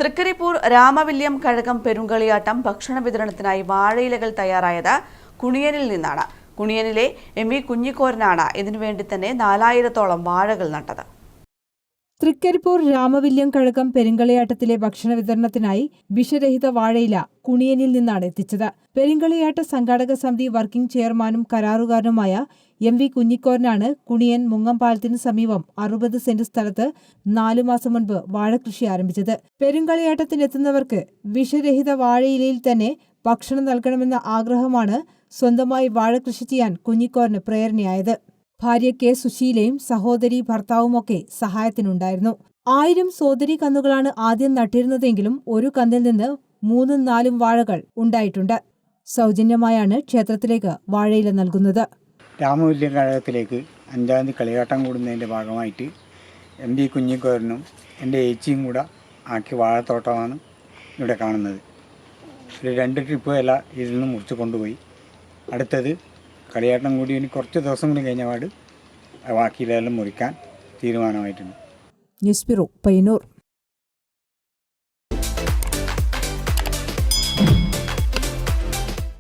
തൃക്കരിപ്പൂർ രാമവില്യം കഴകം പെരുങ്കളിയാട്ടം ഭക്ഷണ വിതരണത്തിനായി വാഴയിലകൾ തയ്യാറായത് കുണിയനിൽ നിന്നാണ്. കുണിയനിലെ എം.വി. കുഞ്ഞിക്കോരനാണ് ഇതിനുവേണ്ടി തന്നെ 4000-ഓളം വാഴകൾ നട്ടത്. തൃക്കരിപ്പൂർ രാമവില്യം കഴകം പെരുങ്കളിയാട്ടത്തിലെ ഭക്ഷണ വിതരണത്തിനായി വിഷരഹിത വാഴയില കുണിയനിൽ നിന്നാണ് എത്തിച്ചത്. പെരുങ്കളിയാട്ട സംഘാടക സമിതി വർക്കിംഗ് ചെയർമാനും കരാറുകാരനുമായ എം.വി. കുഞ്ഞിക്കോരനാണ് കുണിയൻ മുങ്ങംപാലത്തിന് സമീപം 60 സെന്റ് സ്ഥലത്ത് 4 മാസം മുൻപ് വാഴകൃഷി ആരംഭിച്ചത്. പെരുങ്കളിയാട്ടത്തിനെത്തുന്നവർക്ക് വിഷരഹിത വാഴയിലയിൽ തന്നെ ഭക്ഷണം നൽകണമെന്ന ആഗ്രഹമാണ് സ്വന്തമായി വാഴകൃഷി ചെയ്യാൻ കുഞ്ഞിക്കോരന് പ്രേരണയായത്. ഭാര്യ കെ. സുശീലയും സഹോദരി ഭർത്താവുമൊക്കെ സഹായത്തിനുണ്ടായിരുന്നു. 1000 സോദരി കന്നുകളാണ് ആദ്യം നട്ടിരുന്നതെങ്കിലും ഒരു കന്നിൽ നിന്ന് 3-4 വാഴകൾ ഉണ്ടായിട്ടുണ്ട്. സൗജന്യമായാണ് ക്ഷേത്രത്തിലേക്ക് വാഴയില നൽകുന്നത്. രാമവില്യം കഴകത്തിലേക്ക് 5-ാം തീയതി കളിയാട്ടം കൂടുന്നതിൻ്റെ ഭാഗമായിട്ട് എം.വി. കുഞ്ഞിക്കോരനും എൻ്റെ ഏച്ചിയും കൂടെ ആക്കിയ വാഴത്തോട്ടമാണ് ഇവിടെ കാണുന്നത്. ഒരു 2 ട്രിപ്പ് ഇല ഇതിൽ നിന്ന് മുറിച്ച് കൊണ്ടുപോയി. അടുത്തത് കളിയാട്ടം കൂടി ഇനി കുറച്ച് ദിവസം കൂടി കഴിഞ്ഞ പാട് ബാക്കിയിലെല്ലാം മുറിക്കാൻ തീരുമാനമായിട്ടുണ്ട്. News bureau, Payyanur.